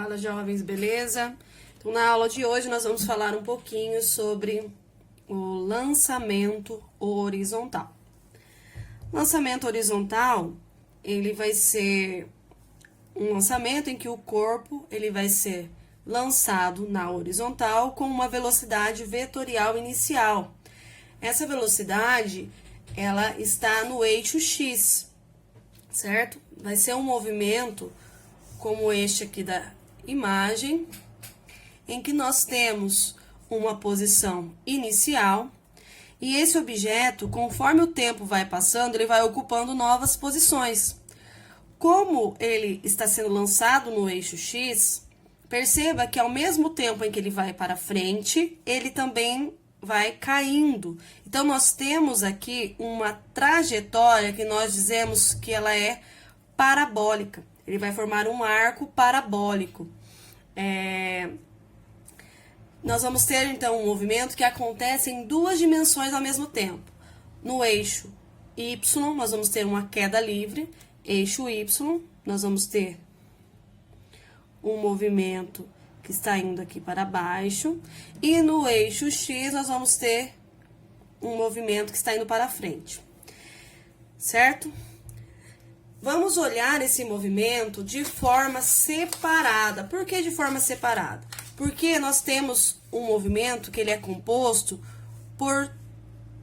Fala, jovens, beleza? Então, na aula de hoje, nós vamos falar um pouquinho sobre o lançamento horizontal. Lançamento horizontal, ele vai ser um lançamento em que o corpo ele vai ser lançado na horizontal com uma velocidade vetorial inicial. Essa velocidade, ela está no eixo X, certo? Vai ser um movimento como este aqui da imagem, em que nós temos uma posição inicial e esse objeto, conforme o tempo vai passando, ele vai ocupando novas posições. Como ele está sendo lançado no eixo X, perceba que ao mesmo tempo em que ele vai para frente, ele também vai caindo. Então, nós temos aqui uma trajetória que nós dizemos que ela é parabólica. Ele vai formar um arco parabólico. Nós vamos ter, então, um movimento que acontece em duas dimensões ao mesmo tempo. No eixo Y, nós vamos ter uma queda livre. Eixo Y, nós vamos ter um movimento que está indo aqui para baixo. E no eixo X, nós vamos ter um movimento que está indo para frente. Certo? Vamos olhar esse movimento de forma separada. Por que de forma separada? Porque nós temos um movimento que ele é composto por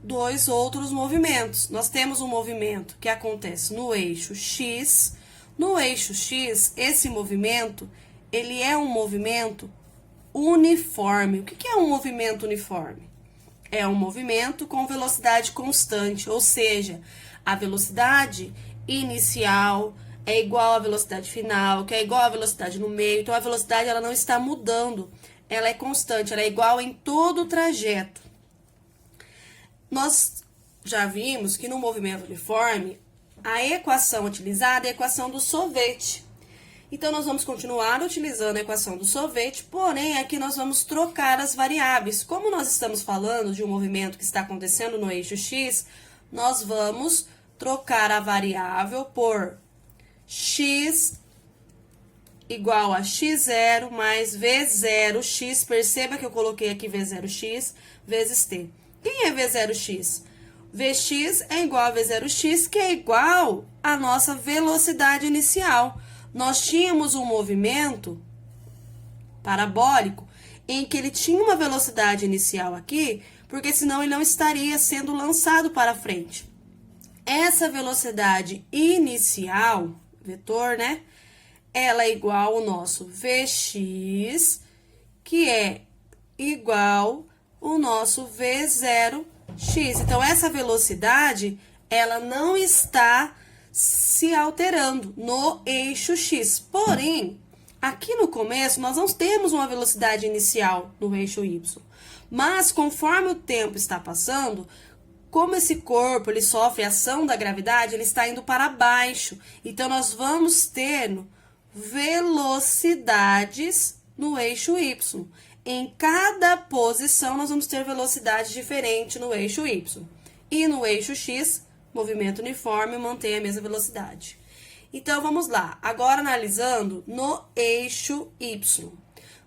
dois outros movimentos. Nós temos um movimento que acontece no eixo X. No eixo X, esse movimento, ele é um movimento uniforme. O que é um movimento uniforme? É um movimento com velocidade constante, ou seja, a velocidade inicial é igual à velocidade final, que é igual à velocidade no meio. Então, a velocidade ela não está mudando, ela é constante, ela é igual em todo o trajeto. Nós já vimos que no movimento uniforme, a equação utilizada é a equação do Sauvet. Então, nós vamos continuar utilizando a equação do Sauvet, porém, aqui nós vamos trocar as variáveis. Como nós estamos falando de um movimento que está acontecendo no eixo X, nós vamos trocar a variável por x igual a x0 mais v0x. Perceba que eu coloquei aqui v0x vezes t. Quem é v0x? Vx é igual a v0x, que é igual à nossa velocidade inicial. Nós tínhamos um movimento parabólico em que ele tinha uma velocidade inicial aqui, porque senão ele não estaria sendo lançado para frente. Essa velocidade inicial, vetor, né? Ela é igual ao nosso Vx, que é igual ao nosso V0x. Então, essa velocidade, ela não está se alterando no eixo X. Porém, aqui no começo, nós não temos uma velocidade inicial no eixo Y. Mas, conforme o tempo está passando, como esse corpo ele sofre a ação da gravidade, ele está indo para baixo. Então, nós vamos ter velocidades no eixo Y. Em cada posição, nós vamos ter velocidade diferente no eixo Y. E no eixo X, movimento uniforme mantém a mesma velocidade. Então, vamos lá. Agora, analisando no eixo Y.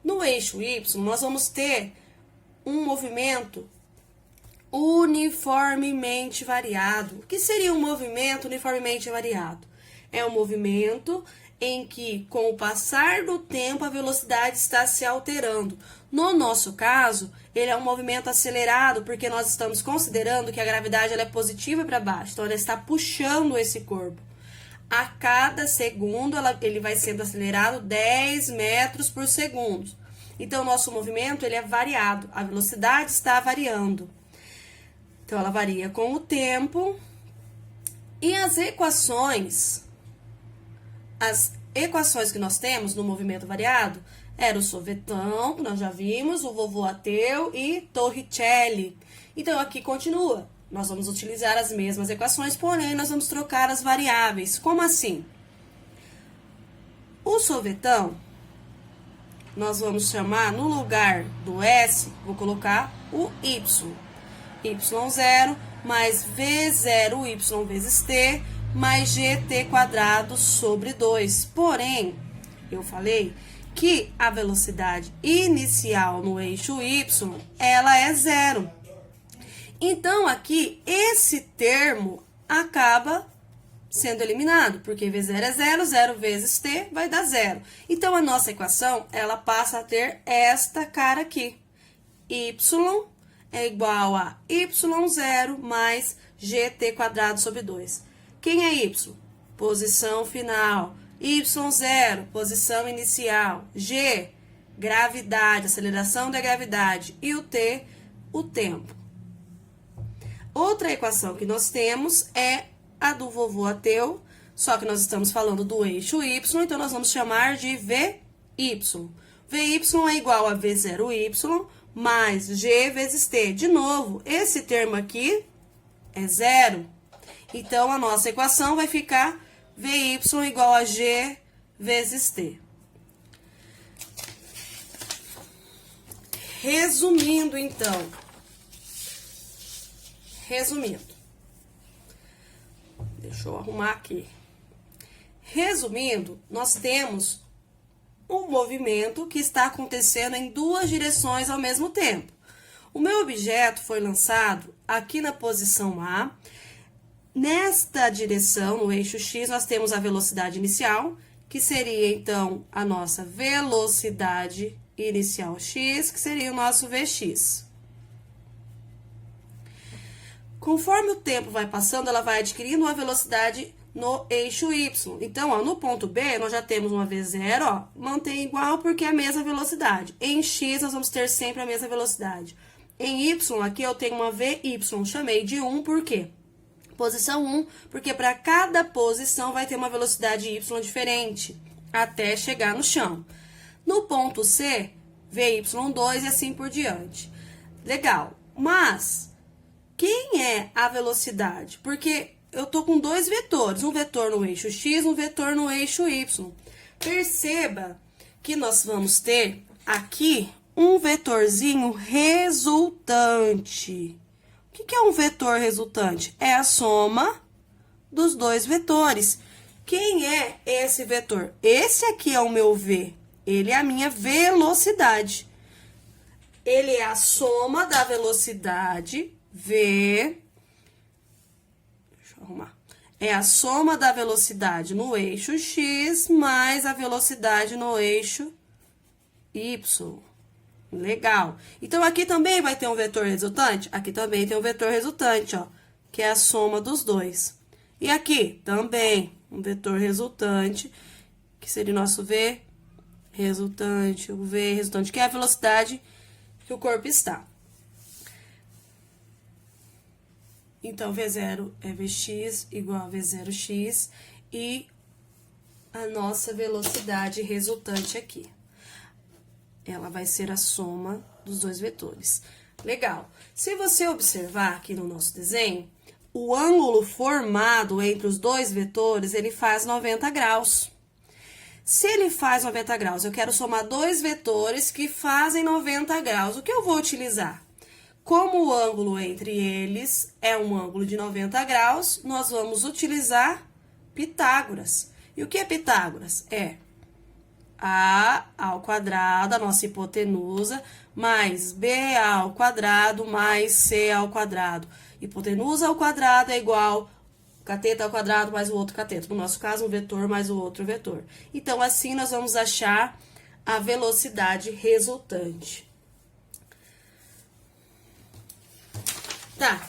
No eixo Y, nós vamos ter um movimento uniformemente variado. O que seria um movimento uniformemente variado? É um movimento em que, com o passar do tempo, a velocidade está se alterando. No nosso caso, ele é um movimento acelerado, porque nós estamos considerando que a gravidade ela é positiva para baixo, então ela está puxando esse corpo. A cada segundo, ele vai sendo acelerado 10 metros por segundo. Então, o nosso movimento ele é variado, a velocidade está variando. Então, ela varia com o tempo. E as equações que nós temos no movimento variado era o Sauvetão, que nós já vimos, o Lavoisier e Torricelli. Então, aqui continua. Nós vamos utilizar as mesmas equações, porém, nós vamos trocar as variáveis. Como assim? O Sauvetão, nós vamos chamar, no lugar do S, vou colocar o Y. Y0 mais V0Y vezes T mais GT quadrado sobre 2. Porém, eu falei que a velocidade inicial no eixo y, ela é 0. Então, aqui, esse termo acaba sendo eliminado, porque V0 é 0, 0 vezes t vai dar 0. Então, a nossa equação, ela passa a ter esta cara aqui. Y é igual a y0 mais gt² sobre 2. Quem é y? Posição final. Y0, posição inicial. G, gravidade, aceleração da gravidade. E o t, o tempo. Outra equação que nós temos é a do vovô Ateu, só que nós estamos falando do eixo y, então nós vamos chamar de VY. VY é igual a V0y mais G vezes T. De novo, esse termo aqui é 0. Então, a nossa equação vai ficar VY igual a G vezes T. Resumindo, então. Deixa eu arrumar aqui. Resumindo, nós temos um movimento que está acontecendo em duas direções ao mesmo tempo. O meu objeto foi lançado aqui na posição A. Nesta direção, no eixo X, nós temos a velocidade inicial, que seria, então, a nossa velocidade inicial X, que seria o nosso Vx. Conforme o tempo vai passando, ela vai adquirindo uma velocidade no eixo Y. Então, ó, no ponto B, nós já temos uma V0, ó, mantém igual porque é a mesma velocidade. Em X, nós vamos ter sempre a mesma velocidade. Em Y, aqui eu tenho uma VY, chamei de 1, por quê? Posição 1, porque para cada posição vai ter uma velocidade Y diferente, até chegar no chão. No ponto C, VY2 e assim por diante. Legal, mas quem é a velocidade? Porque eu tô com dois vetores, um vetor no eixo X, um vetor no eixo Y. Perceba que nós vamos ter aqui um vetorzinho resultante. O que é um vetor resultante? É a soma dos dois vetores. Quem é esse vetor? Esse aqui é o meu V. Ele é a minha velocidade. Ele é a soma da velocidade V. Deixa eu arrumar. É a soma da velocidade no eixo X mais a velocidade no eixo Y. Legal. Então, aqui também vai ter um vetor resultante? Aqui também tem um vetor resultante, ó, que é a soma dos dois. E aqui também um vetor resultante, que seria o nosso V resultante, o V resultante, que é a velocidade que o corpo está. Então, V0 é Vx igual a V0x e a nossa velocidade resultante aqui. Ela vai ser a soma dos dois vetores. Legal. Se você observar aqui no nosso desenho, o ângulo formado entre os dois vetores, ele faz 90 graus. Se ele faz 90 graus, eu quero somar dois vetores que fazem 90 graus. O que eu vou utilizar? Como o ângulo entre eles é um ângulo de 90 graus, nós vamos utilizar Pitágoras. E o que é Pitágoras? É A ao quadrado, a nossa hipotenusa, mais B ao quadrado, mais C ao quadrado. Hipotenusa ao quadrado é igual cateto ao quadrado mais o outro cateto. No nosso caso, um vetor mais o outro vetor. Então, assim, nós vamos achar a velocidade resultante. Tá,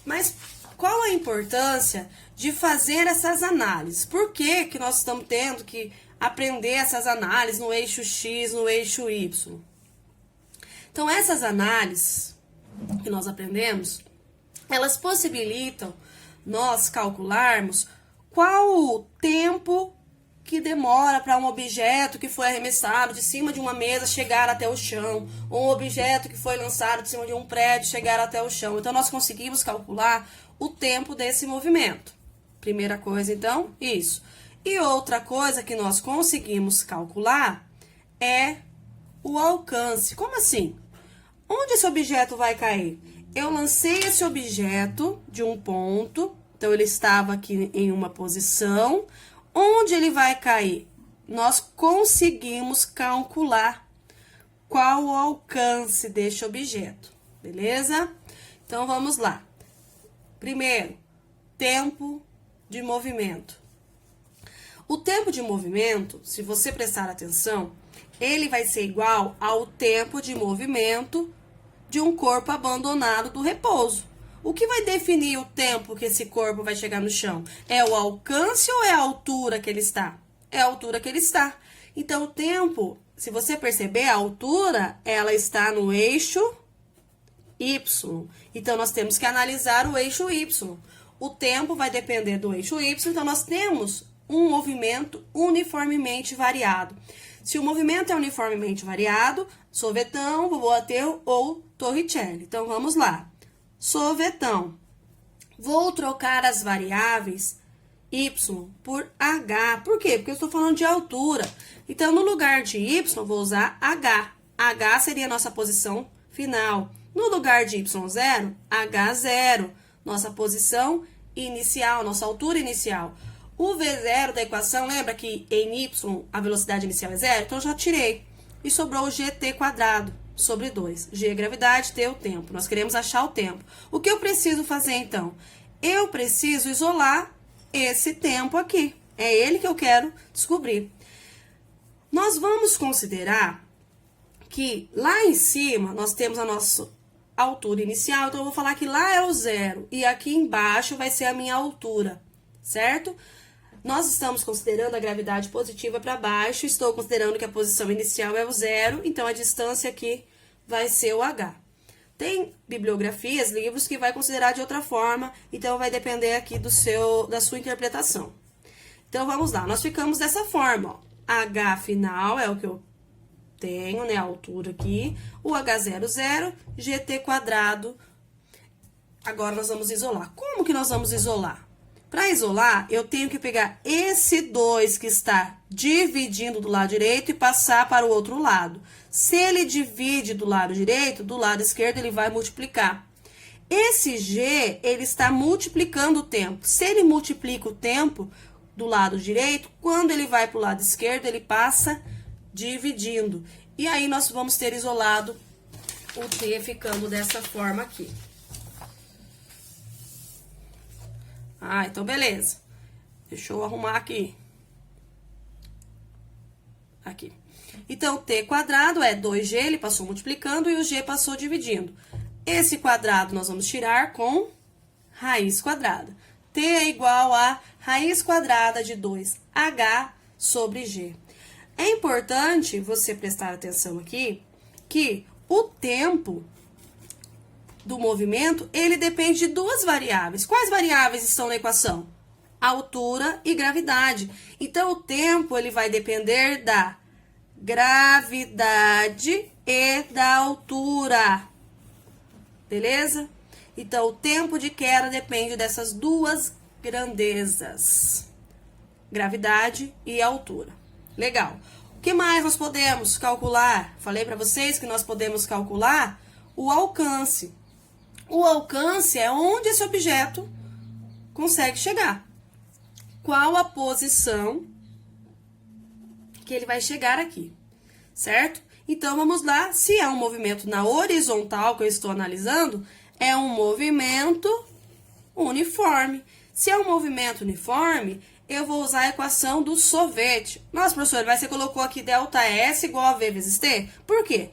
mas qual a importância de fazer essas análises? Por que que nós estamos tendo que aprender essas análises no eixo X, no eixo Y? Então, essas análises que nós aprendemos, elas possibilitam nós calcularmos qual o tempo que demora para um objeto que foi arremessado de cima de uma mesa chegar até o chão, ou um objeto que foi lançado de cima de um prédio chegar até o chão. Então, nós conseguimos calcular o tempo desse movimento. Primeira coisa, então, isso. E outra coisa que nós conseguimos calcular é o alcance. Como assim? Onde esse objeto vai cair? Eu lancei esse objeto de um ponto, então ele estava aqui em uma posição. Onde ele vai cair? nós conseguimos calcular qual o alcance deste objeto, beleza? Então, vamos lá. Primeiro, tempo de movimento. O tempo de movimento, se você prestar atenção, ele vai ser igual ao tempo de movimento de um corpo abandonado do repouso. O que vai definir o tempo que esse corpo vai chegar no chão? É o alcance ou é a altura que ele está? É a altura que ele está. Então, o tempo, se você perceber, a altura, ela está no eixo Y. Então, nós temos que analisar o eixo Y. O tempo vai depender do eixo Y, então nós temos um movimento uniformemente variado. Se o movimento é uniformemente variado, sorvetão, vovô-ateu ou Torricelli. Então, vamos lá. Sorvetão. Vou trocar as variáveis Y por H. Por quê? Porque eu estou falando de altura. Então, no lugar de Y, vou usar H. H seria a nossa posição final. No lugar de Y0, H0. Nossa posição inicial, nossa altura inicial. O V0 da equação, lembra que em Y a velocidade inicial é zero? Então, eu já tirei. E sobrou o GT² sobre 2. G é gravidade, T é o tempo. Nós queremos achar o tempo. O que eu preciso fazer, então? Eu preciso isolar esse tempo aqui. É ele que eu quero descobrir. Nós vamos considerar que lá em cima nós temos a nossa altura inicial. Então, eu vou falar que lá é o zero. E aqui embaixo vai ser a minha altura, certo? Nós estamos considerando a gravidade positiva para baixo, estou considerando que a posição inicial é o zero, então a distância aqui vai ser o H. Tem bibliografias, livros que vai considerar de outra forma, então vai depender aqui da sua interpretação. Então, vamos lá, nós ficamos dessa forma, ó. H final é o que eu tenho, né, a altura aqui, o H00, GT². Agora, nós vamos isolar. Como que nós vamos isolar? Para isolar, eu tenho que pegar esse 2 que está dividindo do lado direito e passar para o outro lado. Se ele divide do lado direito, do lado esquerdo ele vai multiplicar. Esse G, ele está multiplicando o tempo. Se ele multiplica o tempo do lado direito, quando ele vai para o lado esquerdo, ele passa dividindo. E aí, nós vamos ter isolado o T ficando dessa forma aqui. Ah, então beleza. Deixa eu arrumar aqui. Aqui. Então, T² é 2G, ele passou multiplicando e o G passou dividindo. Esse quadrado nós vamos tirar com raiz quadrada. T é igual a raiz quadrada de 2H sobre G. É importante você prestar atenção aqui que o tempo do movimento, ele depende de duas variáveis. Quais variáveis estão na equação? Altura e gravidade. Então, o tempo, ele vai depender da gravidade e da altura. Beleza? Então, o tempo de queda depende dessas duas grandezas. Gravidade e altura. Legal. O que mais nós podemos calcular? Falei para vocês que nós podemos calcular o alcance. O alcance é onde esse objeto consegue chegar. Qual a posição que ele vai chegar aqui, certo? Então, vamos lá. Se é um movimento na horizontal que eu estou analisando, é um movimento uniforme. Se é um movimento uniforme, eu vou usar a equação do sorvete. Nossa, professor, mas você colocou aqui ΔS igual a V vezes T? Por quê?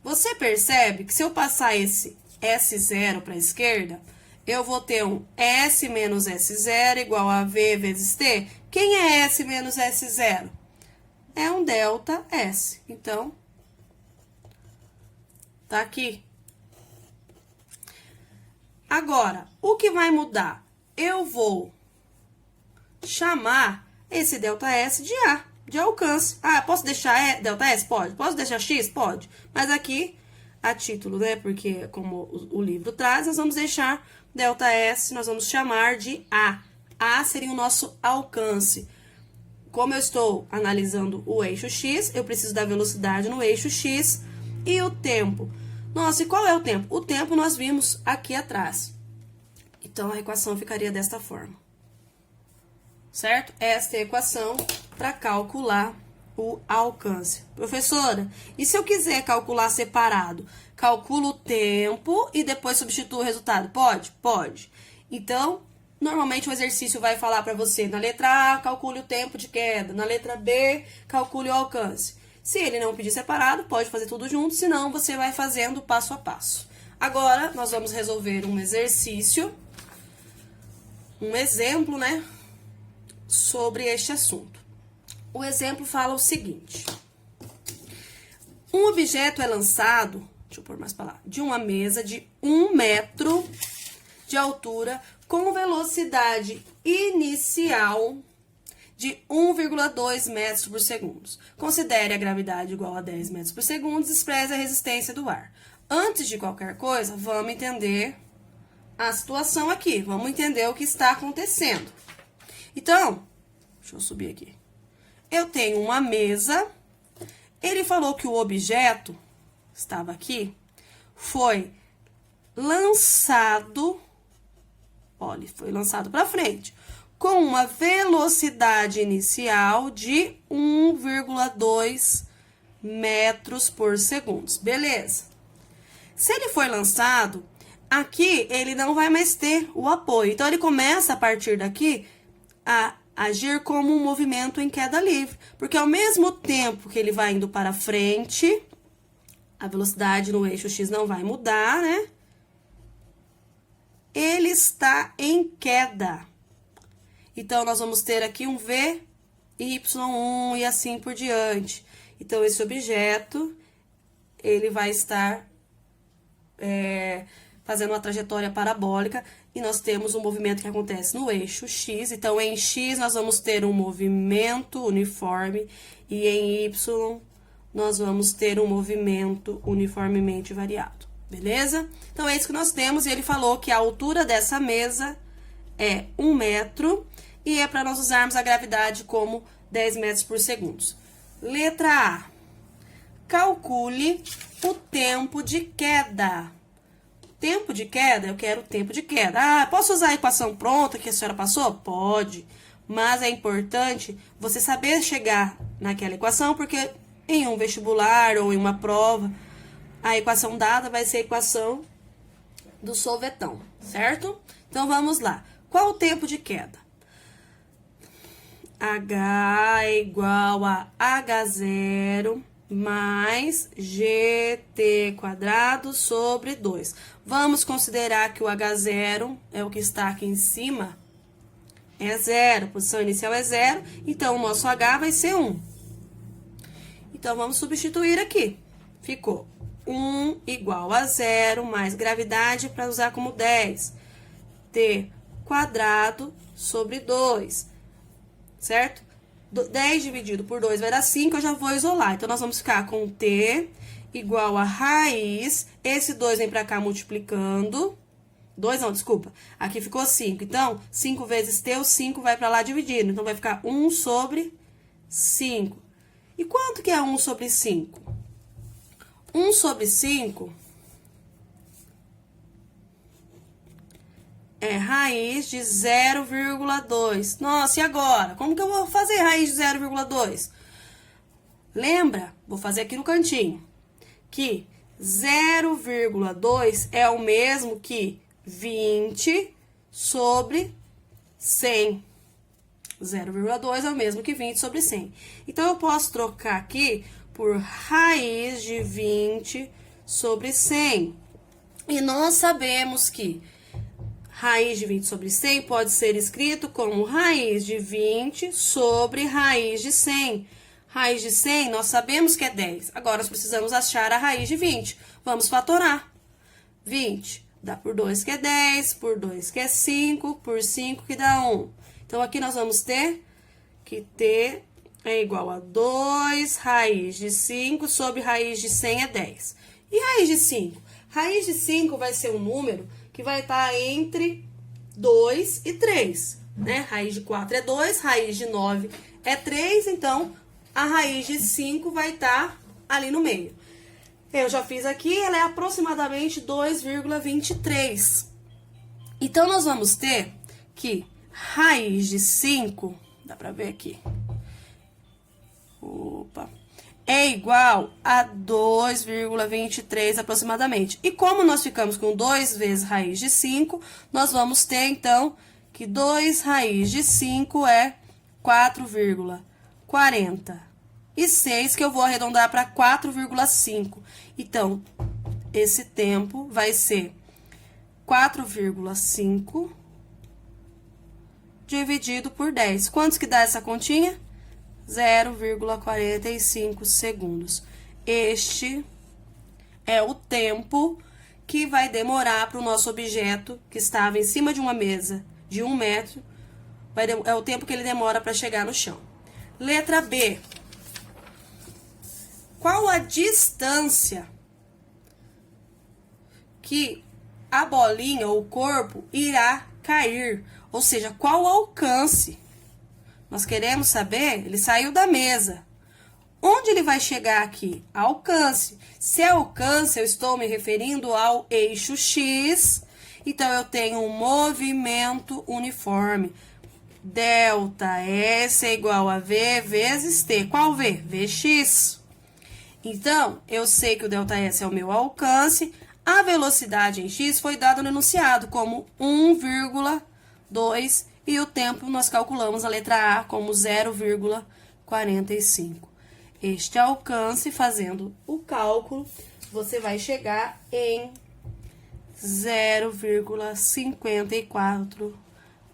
Você percebe que se eu passar esse S0 para a esquerda, eu vou ter um S menos S0 igual a V vezes T. Quem é S menos S0? É um ΔS. Então, tá aqui. Agora, o que vai mudar? Eu vou chamar esse ΔS de A. De alcance. Ah, posso deixar ΔS? Pode. Posso deixar X? Pode. Mas aqui, a título, né? Porque como o livro traz, nós vamos deixar ΔS, nós vamos chamar de A. A seria o nosso alcance. Como eu estou analisando o eixo X, eu preciso da velocidade no eixo X e o tempo. Nossa, e qual é o tempo? O tempo nós vimos aqui atrás. Então, a equação ficaria desta forma. certo? Esta é a equação para calcular o alcance. Professora, e se eu quiser calcular separado? Calculo o tempo e depois substituo o resultado. Pode? Pode. Então, normalmente o exercício vai falar para você, na letra A, calcule o tempo de queda, na letra B, calcule o alcance. Se ele não pedir separado, pode fazer tudo junto, senão você vai fazendo passo a passo. Agora, nós vamos resolver um exercício, um exemplo, né, sobre este assunto. O exemplo fala o seguinte: um objeto é lançado, deixa eu pôr mais palavras, de uma mesa de 1 metro de altura com velocidade inicial de 1,2 metros por segundo. Considere a gravidade igual a 10 metros por segundo e expresse a resistência do ar. Antes de qualquer coisa, vamos entender a situação aqui. Vamos entender o que está acontecendo. Então, deixa eu subir aqui. Eu tenho uma mesa. Ele falou que o objeto, estava aqui, foi lançado, olha, foi lançado para frente, com uma velocidade inicial de 1,2 metros por segundo. Beleza. Se ele foi lançado, aqui ele não vai mais ter o apoio. Então, ele começa a partir daqui a agir como um movimento em queda livre. Porque ao mesmo tempo que ele vai indo para frente, a velocidade no eixo X não vai mudar, né? Ele está em queda. Então, nós vamos ter aqui um V, Y1 e assim por diante. Então, esse objeto, ele vai estar fazendo uma trajetória parabólica e nós temos um movimento que acontece no eixo X. Então, em X, nós vamos ter um movimento uniforme e em Y, nós vamos ter um movimento uniformemente variado. Beleza? Então, é isso que nós temos. E ele falou que a altura dessa mesa é 1 metro e é para nós usarmos a gravidade como 10 metros por segundo. Letra A. Calcule o tempo de queda. Tempo de queda, eu quero o tempo de queda. Ah, posso usar a equação pronta que a senhora passou? Pode. Mas é importante você saber chegar naquela equação, porque em um vestibular ou em uma prova, a equação dada vai ser a equação do sorvetão, certo? Então, vamos lá. Qual o tempo de queda? H é igual a H0 mais GT quadrado sobre 2. Vamos considerar que o H0 é o que está aqui em cima, é 0, posição inicial é 0, então o nosso H vai ser 1. Então, vamos substituir aqui. Ficou 1 igual a 0 mais gravidade para usar como 10. T quadrado sobre 2, certo? 10 dividido por 2 vai dar 5, eu já vou isolar. Então, nós vamos ficar com T igual a raiz. Esse 2 vem pra cá multiplicando. 2 não, desculpa. Aqui ficou 5. Então, 5 vezes T, o 5 vai pra lá dividindo. Então, vai ficar 1 sobre 5. E quanto que é 1 sobre 5? 1 sobre 5 é raiz de 0,2. Nossa, e agora? Como que eu vou fazer raiz de 0,2? Lembra? Vou fazer aqui no cantinho. Que 0,2 é o mesmo que 20 sobre 100. 0,2 é o mesmo que 20 sobre 100. Então, eu posso trocar aqui por raiz de 20 sobre 100. E nós sabemos que raiz de 20 sobre 100 pode ser escrito como raiz de 20 sobre raiz de 100. Raiz de 100, nós sabemos que é 10. Agora, nós precisamos achar a raiz de 20. Vamos fatorar. 20 dá por 2, que é 10, por 2, que é 5, por 5, que dá 1. Então, aqui nós vamos ter que T é igual a 2, raiz de 5 sobre raiz de 100 é 10. E raiz de 5? Raiz de 5 vai ser um número que vai estar entre 2 e 3, né? Raiz de 4 é 2, raiz de 9 é 3, então, a raiz de 5 vai estar ali no meio. Eu já fiz aqui, ela é aproximadamente 2,23. Então, nós vamos ter que raiz de 5 Dá pra ver aqui. Opa. É igual a 2,23 aproximadamente. E como nós ficamos com 2 vezes raiz de 5, nós vamos ter, então, que 2 raiz de 5 é 4,46, que eu vou arredondar para 4,5. Então, esse tempo vai ser 4,5 dividido por 10. Quantos que dá essa continha? 0,45 segundos. Este é o tempo que vai demorar para o nosso objeto que estava em cima de uma mesa de 1 metro. É o tempo que ele demora para chegar no chão. Letra B. Qual a distância que a bolinha ou o corpo irá cair? Ou seja, qual o alcance? Nós queremos saber, ele saiu da mesa. Onde ele vai chegar aqui? Alcance. Se é alcance, eu estou me referindo ao eixo X. Então, eu tenho um movimento uniforme. Delta S é igual a V vezes T. Qual V? Vx. Então, eu sei que o delta S é o meu alcance. A velocidade em X foi dada no enunciado como 1,2 e o tempo nós calculamos a letra A como 0,45. Este alcance, fazendo o cálculo, você vai chegar em 0,54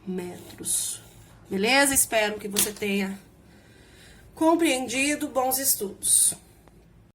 metros. Beleza? Espero que você tenha compreendido. Bons estudos.